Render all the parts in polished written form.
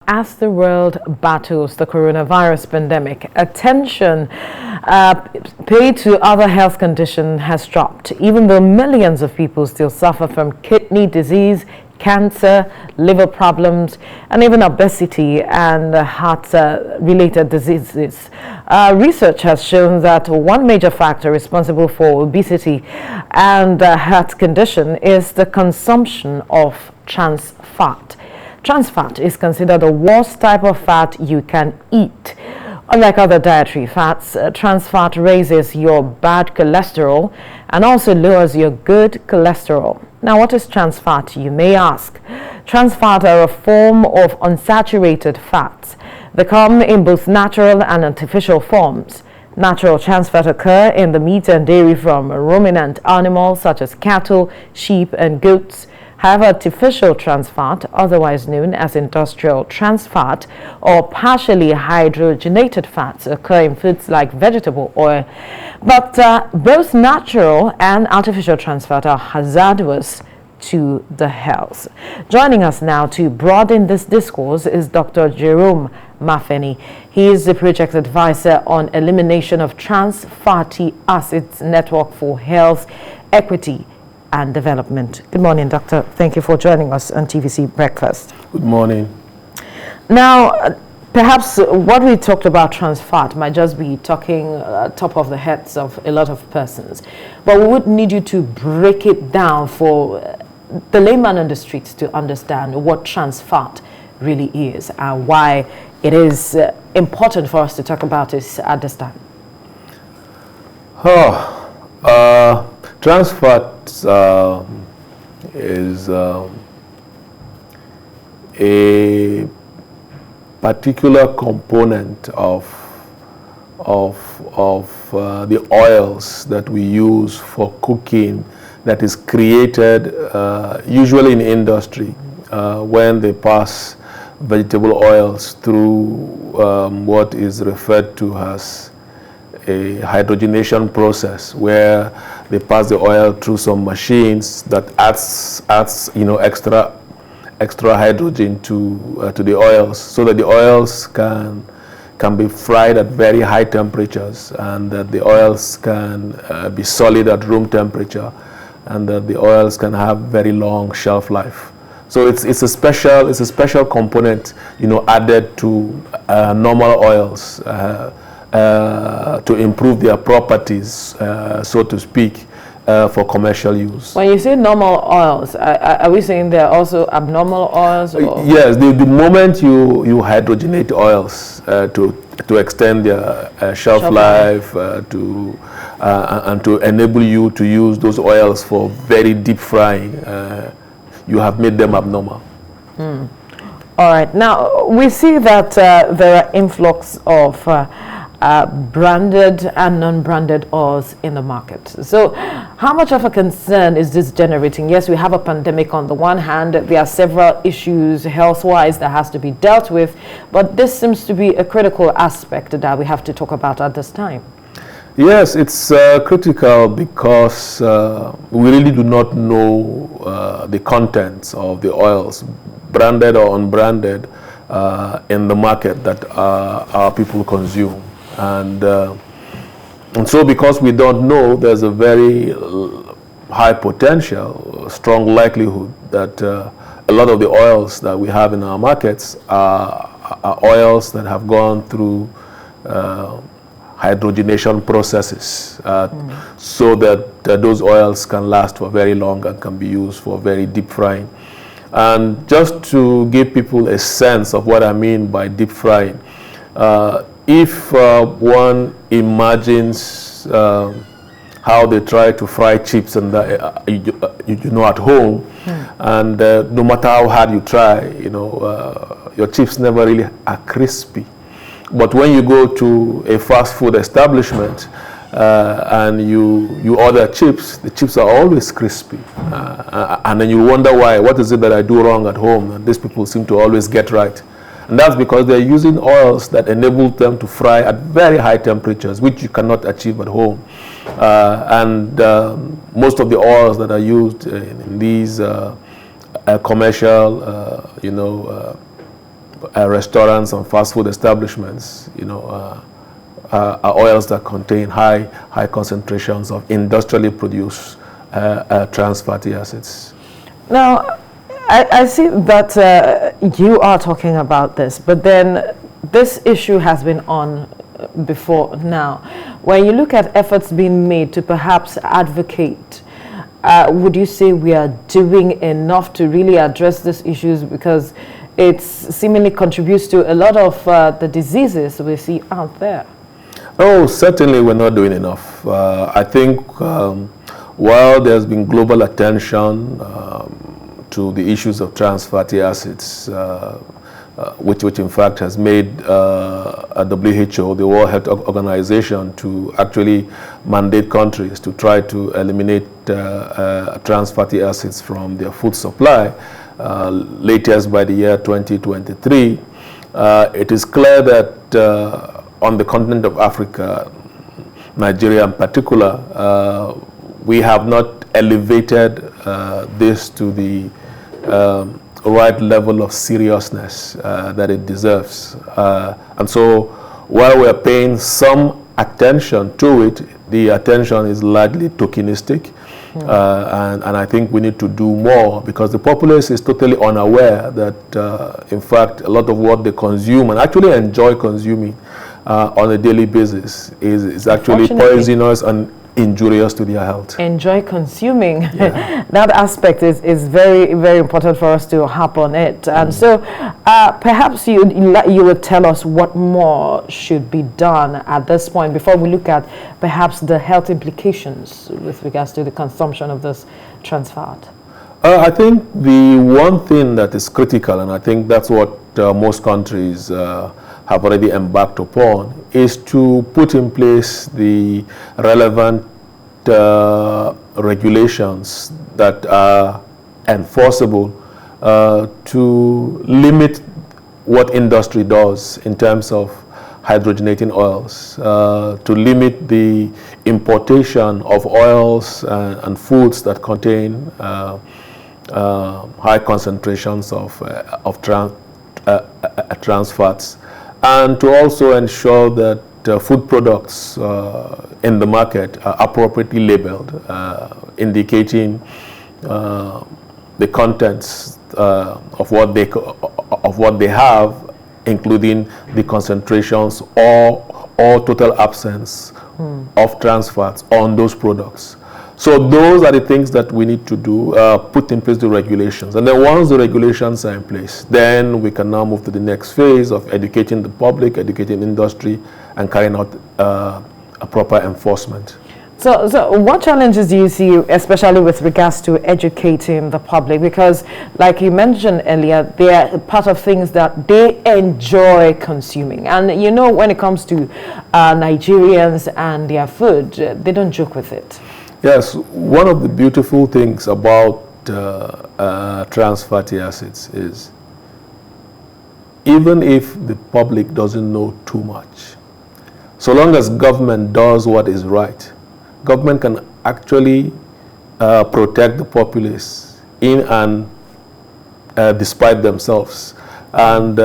as the world battles the coronavirus pandemic, attention paid to other health conditions has dropped, even though millions of people still suffer from kidney disease, cancer, liver problems, and even obesity and heart-related diseases. Research has shown that one major factor responsible for obesity and heart condition is the consumption of trans fat. Trans fat is considered the worst type of fat you can eat. Unlike other dietary fats, trans fat raises your bad cholesterol and also lowers your good cholesterol. Now, what is trans fat, you may ask? Trans fat are a form of unsaturated fats. They come in both natural and artificial forms. Natural trans fat occur in the meat and dairy from ruminant animals such as cattle, sheep, and goats. However, artificial trans fat, otherwise known as industrial trans fat or partially hydrogenated fats, occur in foods like vegetable oil. But both natural and artificial trans fat are hazardous to the health. Joining us now to broaden this discourse is Dr. Jerome Mafeni. He is the project advisor on elimination of trans fatty acids network for health equity and development. Good morning, Doctor. Thank you for joining us on TVC Breakfast. Good morning. Now, perhaps what we talked about trans fat might just be talking top of the heads of a lot of persons, but we would need you to break it down for the layman on the streets to understand what trans fat really is and why it is important for us to talk about it at this time. Trans fat is a particular component of the oils that we use for cooking that is created usually in industry when they pass vegetable oils through what is referred to as a hydrogenation process, where they pass the oil through some machines that adds extra hydrogen to the oils, so that the oils can be fried at very high temperatures, and that the oils can be solid at room temperature, and that the oils can have very long shelf life. So it's a special component, added to normal oils to improve their properties, so to speak, for commercial use. When you say normal oils, are we saying there are also abnormal oils? Or? Yes, the moment you hydrogenate oils to extend their shelf life, and to enable you to use those oils for very deep frying, you have made them abnormal. All right. Now, we see that there are influx of branded and non-branded oils in the market. So how much of a concern is this generating? Yes, we have a pandemic on the one hand. There are several issues health-wise that has to be dealt with, but this seems to be a critical aspect that we have to talk about at this time. Yes, it's critical because we really do not know the contents of the oils, branded or unbranded, in the market that our people consume. And so because we don't know, there's a very high potential, strong likelihood that a lot of the oils that we have in our markets are oils that have gone through hydrogenation processes, so that those oils can last for very long and can be used for very deep frying. And just to give people a sense of what I mean by deep frying, if one imagines how they try to fry chips and at home, and no matter how hard you try, your chips never really are crispy. But when you go to a fast food establishment and you order chips, the chips are always crispy, and then you wonder why. What is it that I do wrong at home? And these people seem to always get right. And that's because they're using oils that enable them to fry at very high temperatures, which you cannot achieve at home. And most of the oils that are used in these commercial, restaurants and fast food establishments, are oils that contain high concentrations of industrially produced trans fatty acids. Now, I see that you are talking about this, but then this issue has been on before now. When you look at efforts being made to perhaps advocate, would you say we are doing enough to really address these issues, because it seemingly contributes to a lot of the diseases we see out there? Oh, certainly we're not doing enough. I think while there's been global attention to the issues of trans fatty acids, which in fact has made WHO, the World Health Organization, to actually mandate countries to try to eliminate trans fatty acids from their food supply, latest by the year 2023, it is clear that on the continent of Africa, Nigeria in particular, we have not elevated this to the right level of seriousness that it deserves. And so while we're paying some attention to it, the attention is largely tokenistic. And I think we need to do more, because the populace is totally unaware that, in fact, a lot of what they consume and actually enjoy consuming on a daily basis is actually poisonous and injurious to their health. Enjoy consuming. Yeah. That aspect is very, very important for us to harp on it. And so perhaps you would tell us what more should be done at this point before we look at perhaps the health implications with regards to the consumption of this trans fat. I think the one thing that is critical, and I think that's what most countries have already embarked upon, is to put in place the relevant regulations that are enforceable to limit what industry does in terms of hydrogenating oils, to limit the importation of oils and foods that contain high concentrations of trans fats, and to also ensure that food products in the market are appropriately labeled, indicating the contents of what they have, including the concentrations or total absence of trans fats on those products. So those are the things that we need to do, put in place the regulations. And then once the regulations are in place, then we can now move to the next phase of educating the public, educating industry, and carrying out a proper enforcement. So what challenges do you see, especially with regards to educating the public? Because like you mentioned earlier, they are part of things that they enjoy consuming. And you know, when it comes to Nigerians and their food, they don't joke with it. Yes, one of the beautiful things about trans fatty acids is, even if the public doesn't know too much, so long as government does what is right, government can actually protect the populace in and despite themselves. And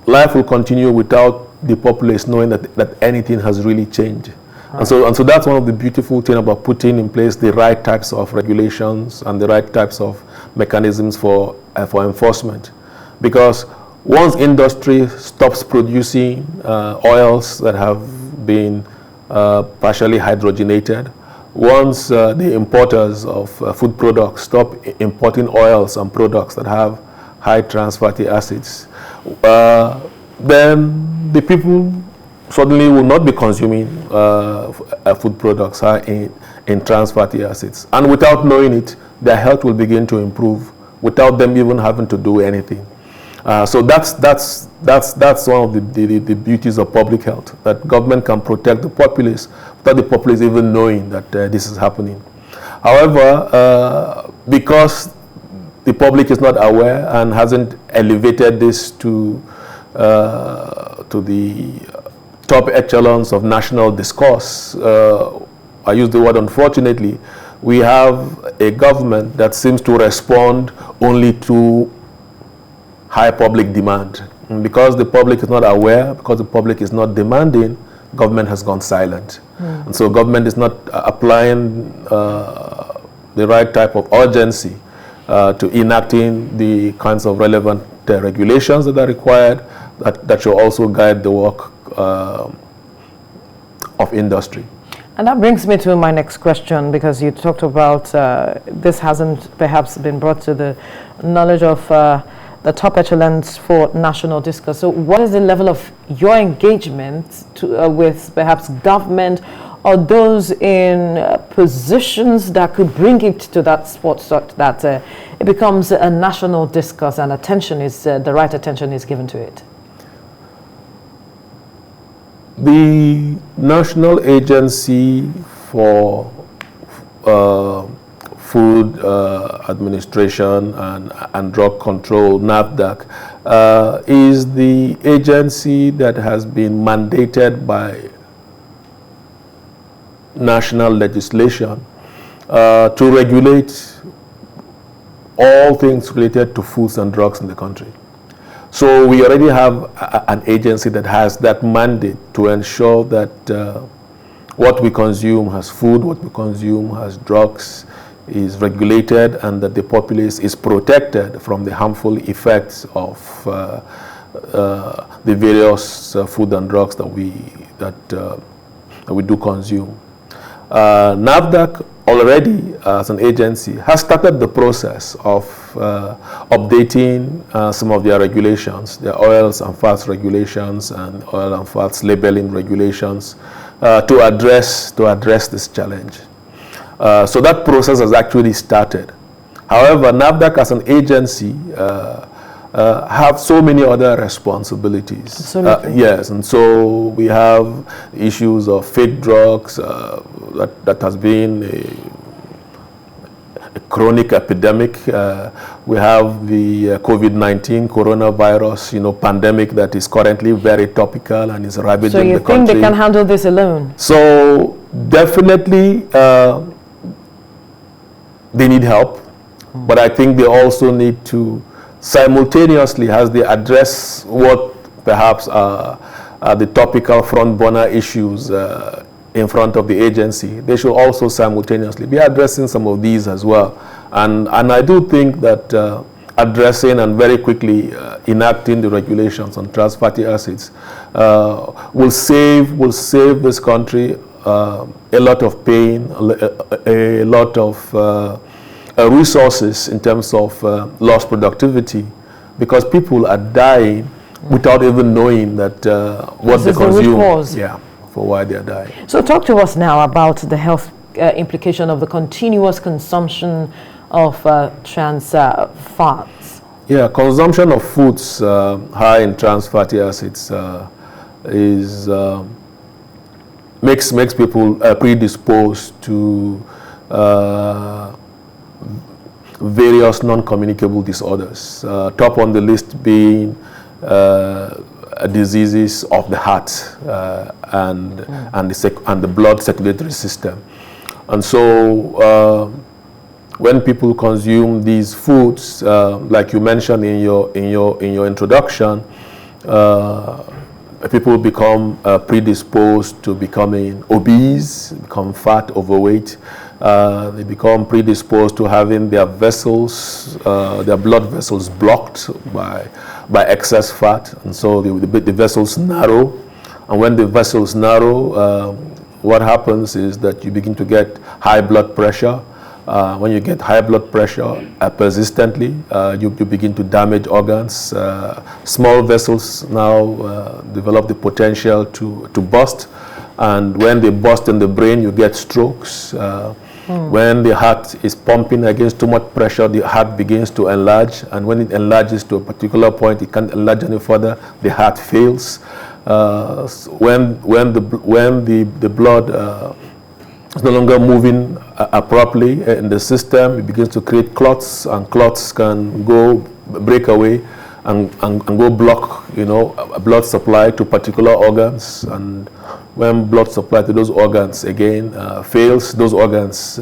life will continue without the populace knowing that anything has really changed. And so that's one of the beautiful things about putting in place the right types of regulations and the right types of mechanisms for enforcement. Because once industry stops producing oils that have been partially hydrogenated, once the importers of food products stop importing oils and products that have high trans fatty acids, then the people suddenly will not be consuming food products high in trans fatty acids. And without knowing it, their health will begin to improve without them even having to do anything. So that's one of the beauties of public health, that government can protect the populace without the populace even knowing that this is happening. However, because the public is not aware and hasn't elevated this to the top echelons of national discourse, I use the word unfortunately, we have a government that seems to respond only to high public demand. And because the public is not aware, because the public is not demanding, government has gone silent. And so government is not applying the right type of urgency to enacting the kinds of relevant regulations that are required that should also guide the work of industry. And that brings me to my next question, because you talked about this hasn't perhaps been brought to the knowledge of the top echelons for national discourse. So what is the level of your engagement with perhaps government or those in positions that could bring it to that spot so that it becomes a national discourse and attention is the right attention is given to it? The National Agency for Food Administration and Drug Control, NAFDAC, is the agency that has been mandated by national legislation to regulate all things related to foods and drugs in the country. So we already have an agency that has that mandate to ensure that what we consume as food, what we consume as drugs is regulated, and that the populace is protected from the harmful effects of the various food and drugs that we do consume. NAFDAC already, as an agency, has started the process of updating some of their regulations, their oils and fats regulations and oil and fats labeling regulations to address this challenge. So that process has actually started. However, NAFDAC as an agency have so many other responsibilities. Yes, and so we have issues of fake drugs that has been a chronic epidemic. We have the COVID-19 coronavirus, pandemic that is currently very topical and is ravaging the country. So you think they can handle this alone? So definitely they need help, but I think they also need to simultaneously, as they address what perhaps are the topical front burner issues in front of the agency, they should also simultaneously be addressing some of these as well. And I do think that addressing and very quickly enacting the regulations on trans fatty acids will save this country a lot of pain, a lot of resources in terms of lost productivity, because people are dying without even knowing that what they consume, for why they are dying. So talk to us now about the health implication of the continuous consumption of trans fats. Yeah, consumption of foods high in trans fatty acids makes people predisposed to various non-communicable disorders. Top on the list being diseases of the heart and the blood circulatory system. And so when people consume these foods, like you mentioned in your introduction, people become predisposed to becoming obese, become fat, overweight. They become predisposed to having their vessels, their blood vessels blocked by excess fat, and so the vessels narrow. And when the vessels narrow, what happens is that you begin to get high blood pressure. When you get high blood pressure persistently, you begin to damage organs. Small vessels now develop the potential to burst, and when they burst in the brain, you get strokes. When the heart is pumping against too much pressure, the heart begins to enlarge, and when it enlarges to a particular point, it can't enlarge any further, the heart fails. When the blood is no longer moving properly in the system, it begins to create clots, and clots can break away and go block, blood supply to particular organs. And when blood supply to those organs again fails, those organs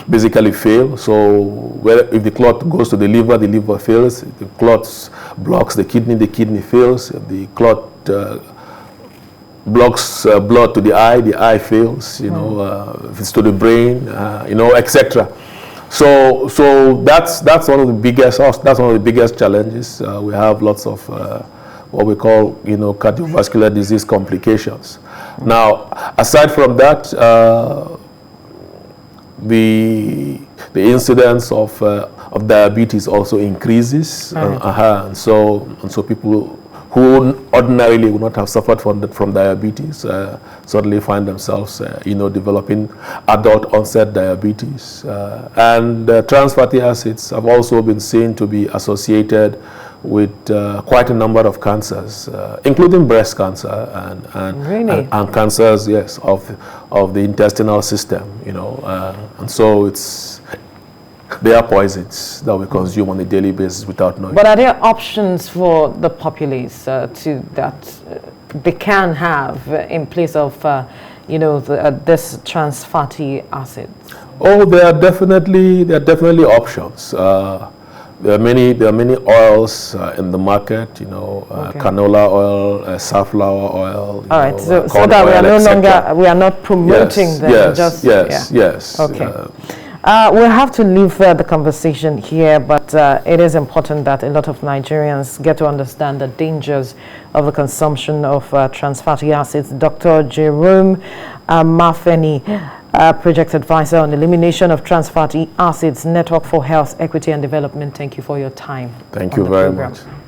basically fail. So if the clot goes to the liver fails. If the clot blocks the kidney fails. If the clot blocks blood to the eye fails. If it's to the brain, etc. So that's one of the biggest challenges. We have lots of what we call cardiovascular disease complications. Now, aside from that, the incidence of diabetes also increases, and so people who ordinarily would not have suffered from diabetes suddenly find themselves, developing adult onset diabetes. And trans fatty acids have also been seen to be associated with quite a number of cancers, including breast cancer and cancers, yes, of the intestinal system, and so they are poisons that we consume on a daily basis without knowing. But are there options for the populace that they can have in place of, this trans fatty acids? Oh, there are definitely options. There are many oils in the market. Canola oil, safflower oil. All right, so that we are not promoting them. Yes. Okay. We'll have to leave the conversation here, but it is important that a lot of Nigerians get to understand the dangers of the consumption of trans fatty acids. Dr. Jerome Mafeni, Project Advisor on Elimination of Trans Fatty Acids, Network for Health, Equity and Development. Thank you for your time. Thank you very much.